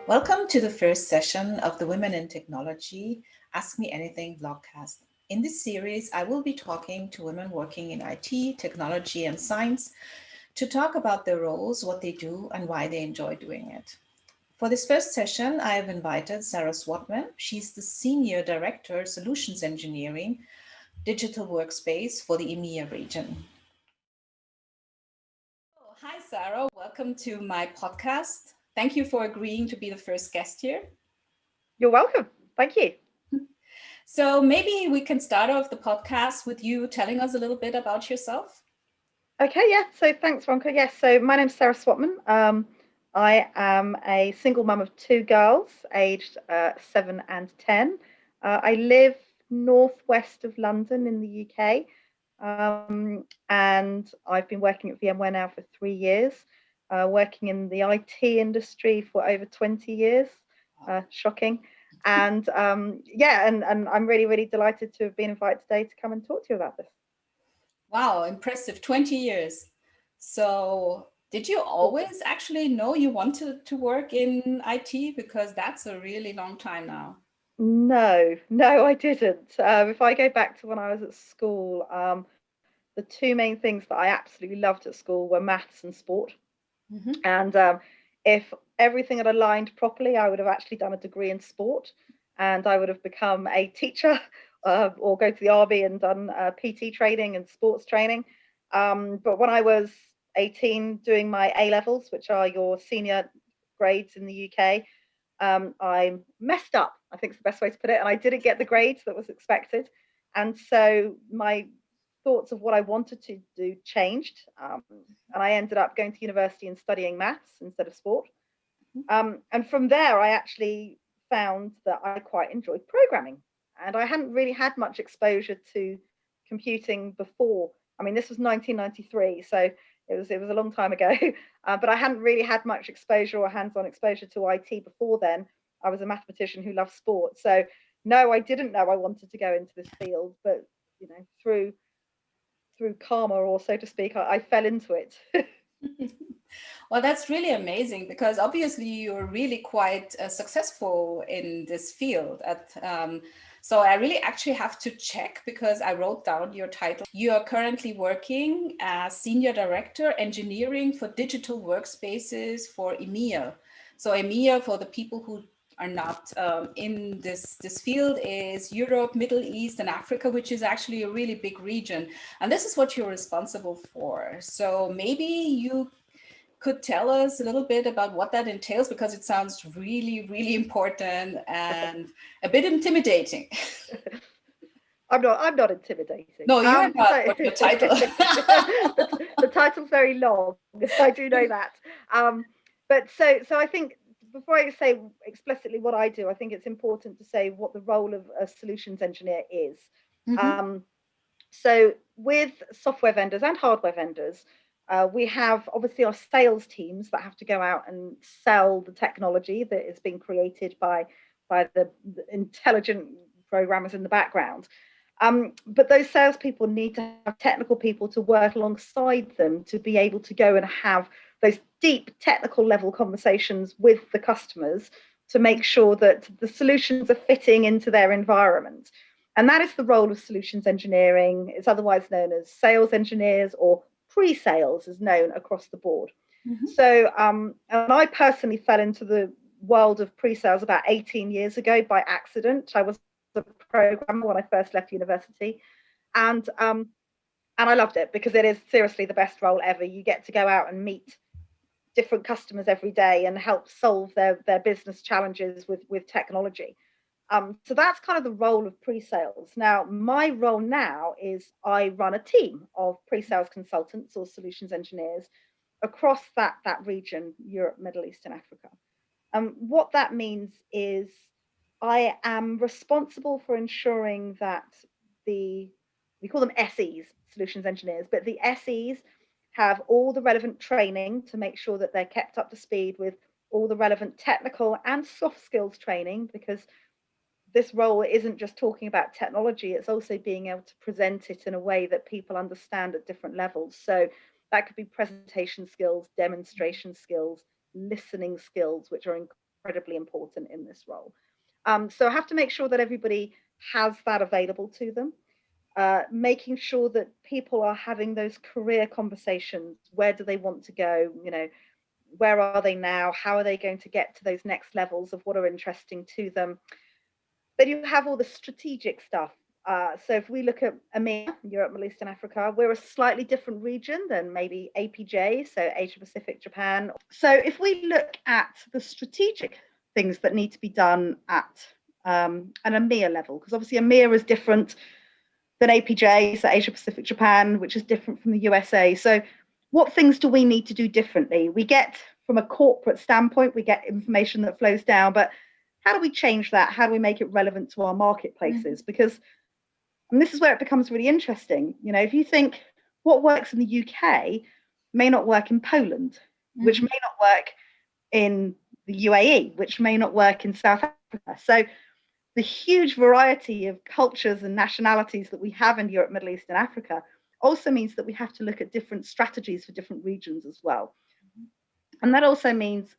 Welcome to the first session of the Women in Technology Ask Me Anything vlogcast. In this series, I will be talking to women working in IT, technology, and science to talk about their roles, what they do, and why they enjoy doing it. For this first session, I have invited Sarah Swatman. She's the Senior Director, Solutions Engineering, Digital Workspace for the EMEA region. Hi, Sarah. Welcome to my podcast. Thank you for agreeing to be the first guest here. You're welcome. Thank you. So maybe we can start off the podcast with you telling us a little bit about yourself. Okay, yeah. So thanks, Ronka. Yes, so my name's Sarah Swatman. I am a single mum of two girls, aged 7 and 10. I live northwest of London in the UK, and I've been working at VMware now for 3 years, working in the IT industry for over 20 years. Shocking. And and I'm really, really delighted to have been invited today to come and talk to you about this. Wow, impressive, 20 years. So did you always actually know you wanted to work in IT? Because that's a really long time now. No, I didn't. If I go back to when I was at school, the two main things that I absolutely loved at school were maths and sport. Mm-hmm. And if everything had aligned properly, I would have actually done a degree in sport, and I would have become a teacher or go to the RB and done PT training and sports training. But when I was 18, doing my A levels, which are your senior grades in the UK, I messed up, I think is the best way to put it, and I didn't get the grades that was expected. And so my thoughts of what I wanted to do changed, and I ended up going to university and studying maths instead of sport. And from there, I actually found that I quite enjoyed programming, and I hadn't really had much exposure to computing before. I mean, this was 1993, so it was a long time ago, but I hadn't really had much exposure or hands-on exposure to IT before then. I was a mathematician who loved sport, so no, I didn't know I wanted to go into this field, but through karma, or so to speak, I fell into it. Well, that's really amazing because obviously you're really quite successful in this field. So I really actually have to check because I wrote down your title. You are currently working as Senior Director Engineering for Digital Workspaces for EMEA. So EMEA, for the people who are not in this field, is Europe, Middle East, and Africa, which is actually a really big region. And this is what you're responsible for. So maybe you could tell us a little bit about what that entails, because it sounds really, really important and a bit intimidating. I'm not intimidating. No, you're not, but your title. The title's very long. I do know that. But so I think before I say explicitly what I do, I think it's important to say what the role of a solutions engineer is. Mm-hmm. So with software vendors and hardware vendors, we have obviously our sales teams that have to go out and sell the technology that is being created by the intelligent programmers in the background. But those salespeople need to have technical people to work alongside them to be able to go and have those deep technical level conversations with the customers to make sure that the solutions are fitting into their environment. And that is the role of solutions engineering. It's otherwise known as sales engineers, or pre-sales is known across the board. Mm-hmm. So and I personally fell into the world of pre-sales about 18 years ago by accident. I was a programmer when I first left university, and I loved it because it is seriously the best role ever. You get to go out and meet different customers every day and help solve their business challenges with technology. So that's kind of the role of pre-sales. Now, my role now is I run a team of pre-sales consultants or solutions engineers across that region, Europe, Middle East, and Africa. What that means is I am responsible for ensuring that we call them SEs, solutions engineers, but the SEs have all the relevant training to make sure that they're kept up to speed with all the relevant technical and soft skills training, because this role isn't just talking about technology, it's also being able to present it in a way that people understand at different levels. So that could be presentation skills, demonstration skills, listening skills, which are incredibly important in this role. So I have to make sure that everybody has that available to them. Making sure that people are having those career conversations. Where do they want to go? Where are they now? How are they going to get to those next levels of what are interesting to them? Then you have all the strategic stuff. So if we look at EMEA, Europe, Middle East and Africa, we're a slightly different region than maybe APJ, so Asia Pacific, Japan. So if we look at the strategic things that need to be done at an EMEA level, because obviously EMEA is different than APJ, so Asia Pacific, Japan, which is different from the USA. So what things do we need to do differently? We get, from a corporate standpoint, we get information that flows down, but how do we change that? How do we make it relevant to our marketplaces? Because, and this is where it becomes really interesting. If you think what works in the UK may not work in Poland, which may not work in the UAE, which may not work in South Africa. So the huge variety of cultures and nationalities that we have in Europe, Middle East and Africa also means that we have to look at different strategies for different regions as well. And that also means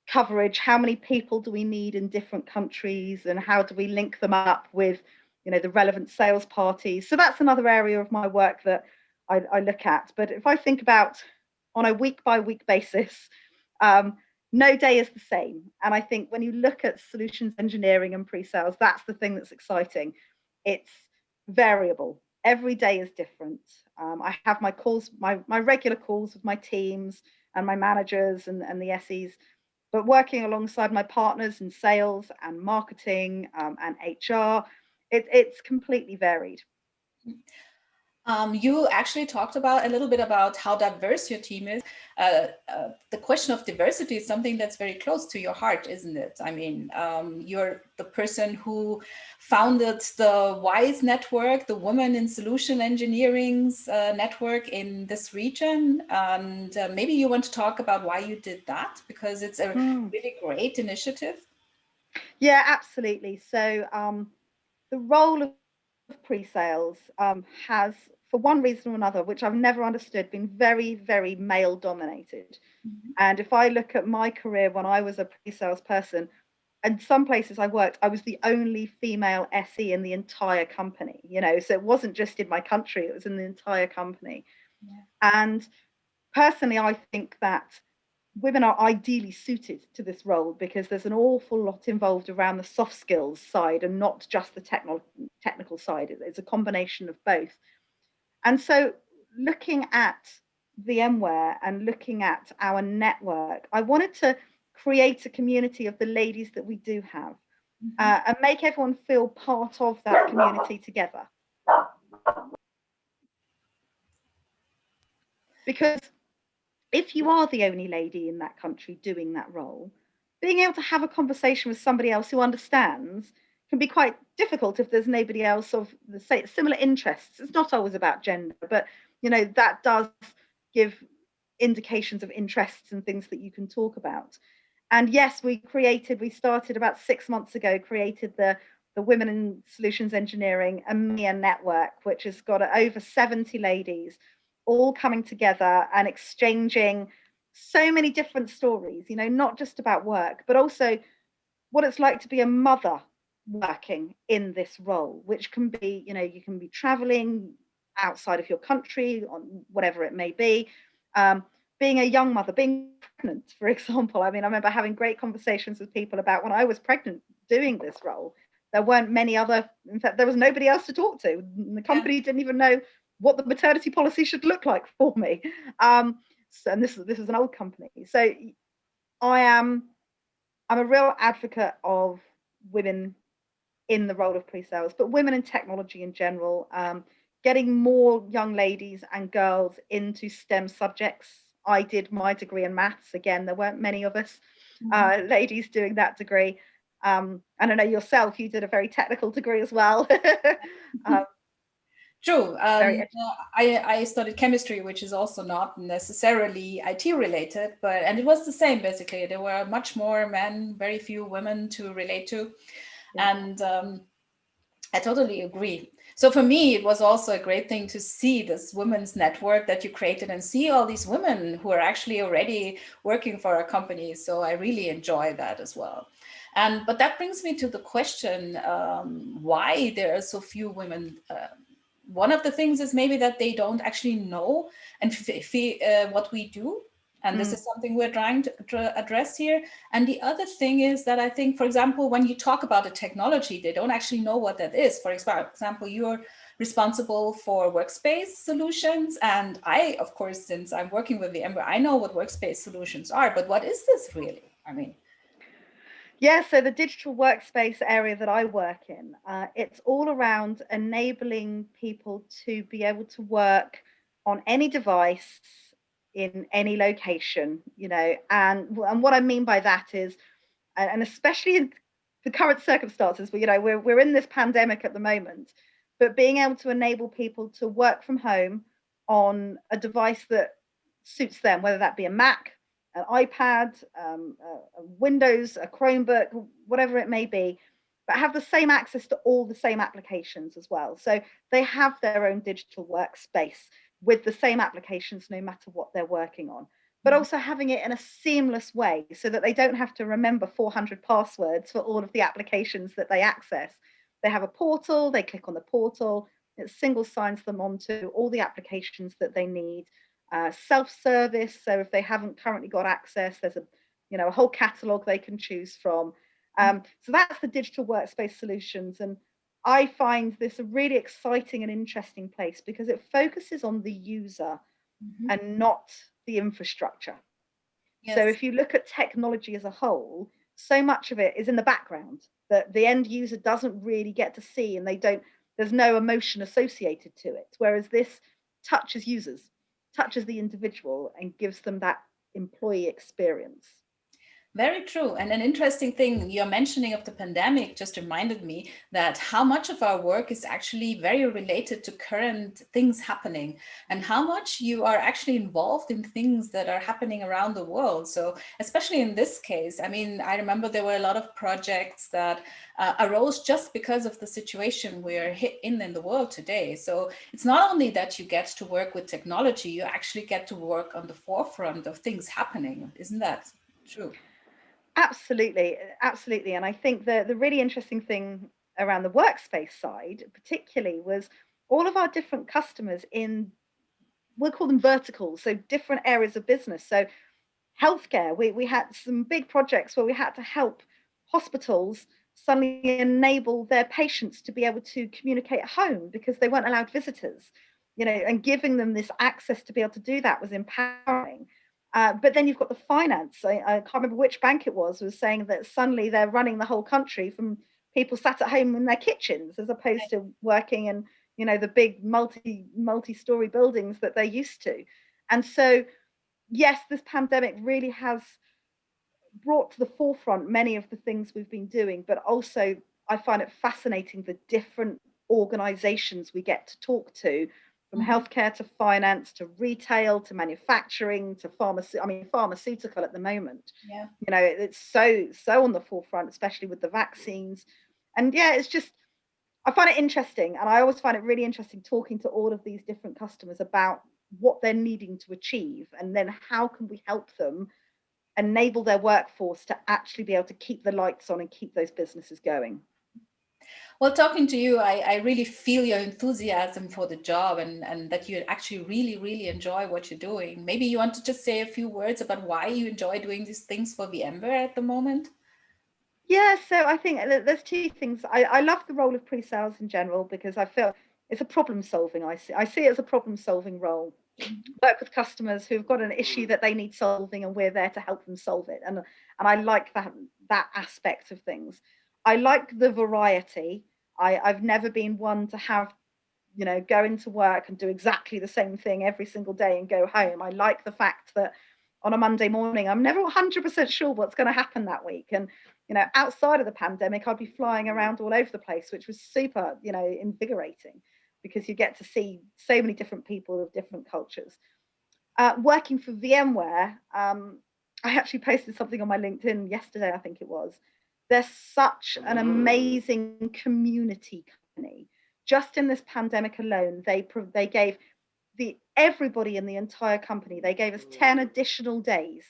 coverage. How many people do we need in different countries, and how do we link them up with the relevant sales parties? So that's another area of my work that I look at. But if I think about on a week by week basis, no day is the same. And I think when you look at solutions engineering and pre-sales, that's the thing that's exciting. It's variable. Every day is different. I have my calls, my regular calls with my teams and my managers and the SEs, but working alongside my partners in sales and marketing and HR, it's completely varied. You actually talked about a little bit about how diverse your team is. The question of diversity is something that's very close to your heart, isn't it? I mean, you're the person who founded the WISE network, the Women in Solution Engineering's network in this region. And maybe you want to talk about why you did that, because it's a really great initiative. Yeah, absolutely. So the role of pre-sales has, for one reason or another, which I've never understood, been very, very male dominated. And if I look at my career when I was a pre-sales person, and some places I worked, I was the only female SE in the entire company, so it wasn't just in my country, it was in the entire company. And personally, I think that women are ideally suited to this role because there's an awful lot involved around the soft skills side and not just the technical side. It's a combination of both. And so looking at VMware and looking at our network, I wanted to create a community of the ladies that we do have and make everyone feel part of that community together. Because if you are the only lady in that country doing that role, being able to have a conversation with somebody else who understands can be quite difficult if there's nobody else of the similar interests. It's not always about gender, but that does give indications of interests and things that you can talk about. And yes, we started about 6 months ago, created the Women in Solutions Engineering EMEA network, which has got over 70 ladies all coming together and exchanging so many different stories, not just about work, but also what it's like to be a mother working in this role, which can be, you can be traveling outside of your country, on whatever it may be, being a young mother, being pregnant, for example. I mean, I remember having great conversations with people about when I was pregnant doing this role. There weren't many other, in fact, there was nobody else to talk to. The company didn't even know what the maternity policy should look like for me. So, and this is an old company. So I'm a real advocate of women in the role of pre-sales, but women in technology in general, getting more young ladies and girls into STEM subjects. I did my degree in maths. Again, there weren't many of us ladies doing that degree. And I know yourself, you did a very technical degree as well. True. I studied chemistry, which is also not necessarily IT related, and it was the same basically. There were much more men, very few women to relate to. And I totally agree. So for me, it was also a great thing to see this women's network that you created and see all these women who are actually already working for a company. So I really enjoy that as well. And but that brings me to the question, why there are so few women. One of the things is maybe that they don't actually know and what we do. And this Mm. is something we're trying to address here. And the other thing is that I think, for example, when you talk about a technology, they don't actually know what that is. For example, you're responsible for workspace solutions. And I, of course, since I'm working with VMware, I know what workspace solutions are. But what is this really? I mean, Yeah, so the digital workspace area that I work in, it's all around enabling people to be able to work on any device in any location, and what I mean by that is, and especially in the current circumstances, where we're in this pandemic at the moment, but being able to enable people to work from home on a device that suits them, whether that be a Mac, an iPad, a Windows, a Chromebook, whatever it may be, but have the same access to all the same applications as well. So they have their own digital workspace with the same applications no matter what they're working on, but also having it in a seamless way so that they don't have to remember 400 passwords for all of the applications that they access. They have a portal, they click on the portal, it single signs them onto all the applications that they need. Self-service, so if they haven't currently got access, there's a whole catalog they can choose from. So that's the digital workspace solutions, and I find this a really exciting and interesting place because it focuses on the user mhm. and not the infrastructure. So Yes. if you look at technology as a whole, so much of it is in the background that the end user doesn't really get to see, and there's no emotion associated to it. Whereas this touches users, touches the individual, and gives them that employee experience. Very true. And an interesting thing you're mentioning of the pandemic just reminded me that how much of our work is actually very related to current things happening and how much you are actually involved in things that are happening around the world. So, especially in this case, I mean, I remember there were a lot of projects that arose just because of the situation we're hit in the world today. So, it's not only that you get to work with technology, you actually get to work on the forefront of things happening. Isn't that true? Absolutely, absolutely. And I think the really interesting thing around the workspace side, particularly, was all of our different customers in, we'll call them verticals, so different areas of business. So healthcare, we had some big projects where we had to help hospitals suddenly enable their patients to be able to communicate at home because they weren't allowed visitors, and giving them this access to be able to do that was empowering. But then you've got the finance. I can't remember which bank it was saying that suddenly they're running the whole country from people sat at home in their kitchens as opposed to working in the big multi-story buildings that they're used to. And so yes, this pandemic really has brought to the forefront many of the things we've been doing, but also I find it fascinating the different organizations we get to talk to, from Mhm. healthcare to finance to retail to manufacturing to pharmaceutical at the moment. Yeah. It's so on the forefront, especially with the vaccines. And yeah, it's just, I find it interesting, and I always find it really interesting talking to all of these different customers about what they're needing to achieve, and then how can we help them enable their workforce to actually be able to keep the lights on and keep those businesses going. Well, talking to you, I really feel your enthusiasm for the job and that you actually really, really enjoy what you're doing. Maybe you want to just say a few words about why you enjoy doing these things for VMware at the moment? Yeah, so I think there's two things. I love the role of pre-sales in general because I feel it's a problem solving. I see it as a problem solving role. Work with customers who've got an issue that they need solving, and we're there to help them solve it. And I like that aspect of things. I like the variety. I've never been one to have, go into work and do exactly the same thing every single day and go home. I like the fact that on a Monday morning, I'm never 100% sure what's going to happen that week. And, outside of the pandemic, I'd be flying around all over the place, which was super, invigorating because you get to see so many different people of different cultures. Working for VMware, I actually posted something on my LinkedIn yesterday, I think it was. They're such an amazing community company, just in this pandemic alone, they gave everybody in the entire company, they gave us 10 additional days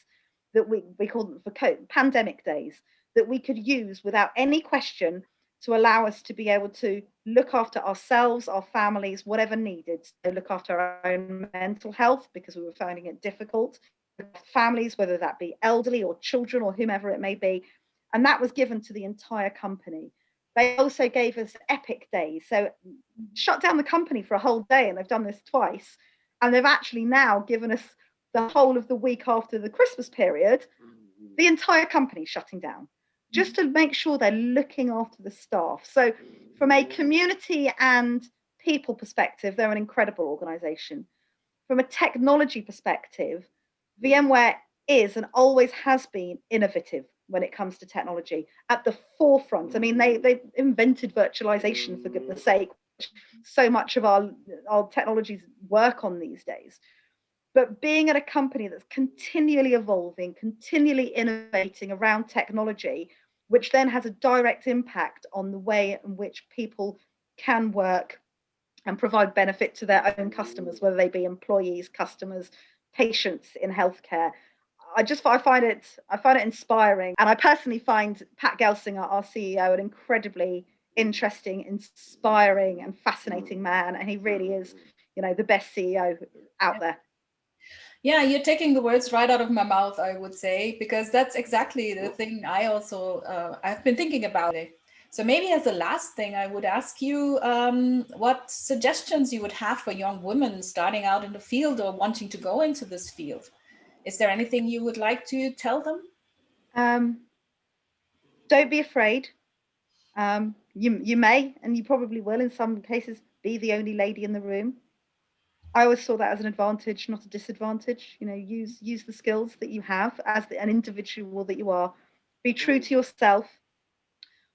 that we called them for pandemic days, that we could use without any question to allow us to be able to look after ourselves, our families, whatever needed. So look after our own mental health because we were finding it difficult. Families, whether that be elderly or children or whomever it may be. And that was given to the entire company. They also gave us epic days. So shut down the company for a whole day, and they've done this twice. And they've actually now given us the whole of the week after the Christmas period, the entire company shutting down, just to make sure they're looking after the staff. So from a community and people perspective, they're an incredible organization. From a technology perspective, VMware is and always has been innovative when it comes to technology, at the forefront. I mean, they invented virtualization, for goodness sake, which so much of our technologies work on these days. But being at a company that's continually evolving, continually innovating around technology, which then has a direct impact on the way in which people can work and provide benefit to their own customers, whether they be employees, customers, patients in healthcare. I find it inspiring, and I personally find Pat Gelsinger, our CEO, an incredibly interesting, inspiring, and fascinating man, and he really is, the best CEO out there. Yeah, you're taking the words right out of my mouth, I would say, because that's exactly the thing I also I've been thinking about it. So maybe as a last thing, I would ask you what suggestions you would have for young women starting out in the field or wanting to go into this field. Is there anything you would like to tell them? Don't be afraid. You may, and you probably will in some cases, be the only lady in the room. I always saw that as an advantage, not a disadvantage. Use the skills that you have as an individual that you are. Be true to yourself.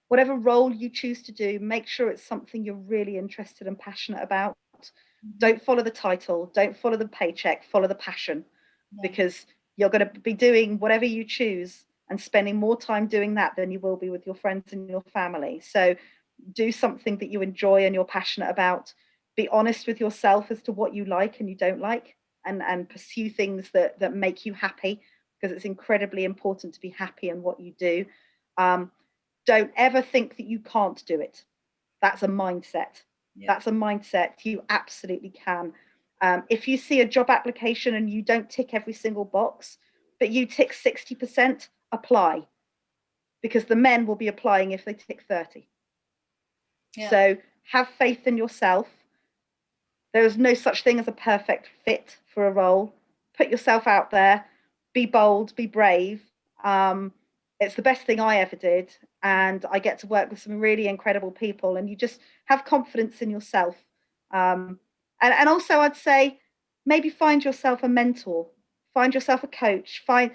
Whatever role you choose to do, make sure it's something you're really interested and passionate about. Don't follow the title. Don't follow the paycheck. Follow the passion, because you're going to be doing whatever you choose and spending more time doing that than you will be with your friends and your family. So do something that you enjoy and you're passionate about. Be honest with yourself as to what you like and you don't like, and pursue things that make you happy, because it's incredibly important to be happy in what you do. Don't ever think that you can't do it. That's a mindset. That's a mindset. You absolutely can. If you see a job application and you don't tick every single box, but you tick 60%, apply, because the men will be applying if they tick 30. So have faith in yourself. There is no such thing as a perfect fit for a role. Put yourself out there, be bold, be brave. It's the best thing I ever did. And I get to work with some really incredible people, and you just have confidence in yourself. And also I'd say maybe find yourself a mentor, find yourself a coach, go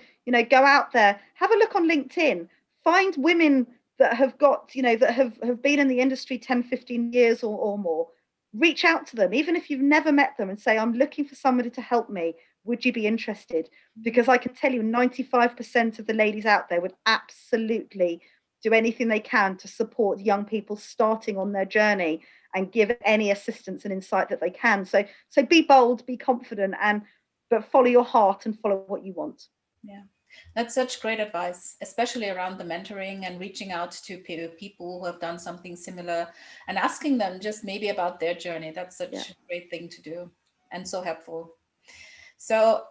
out there, have a look on LinkedIn, find women that have got, that have been in the industry 10, 15 years or more. Reach out to them, even if you've never met them, and say, I'm looking for somebody to help me. Would you be interested? Because I can tell you 95% of the ladies out there would absolutely do anything they can to support young people starting on their journey and give any assistance and insight that they can. So be bold, be confident, but follow your heart and follow what you want. Yeah, that's such great advice, especially around the mentoring and reaching out to people who have done something similar and asking them just maybe about their journey. That's such a great thing to do and so helpful. So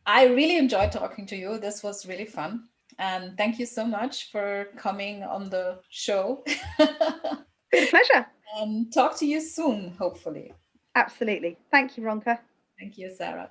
I really enjoyed talking to you. This was really fun. And thank you so much for coming on the show. Been a pleasure. And talk to you soon, hopefully. Absolutely. Thank you, Ronka. Thank you, Sarah.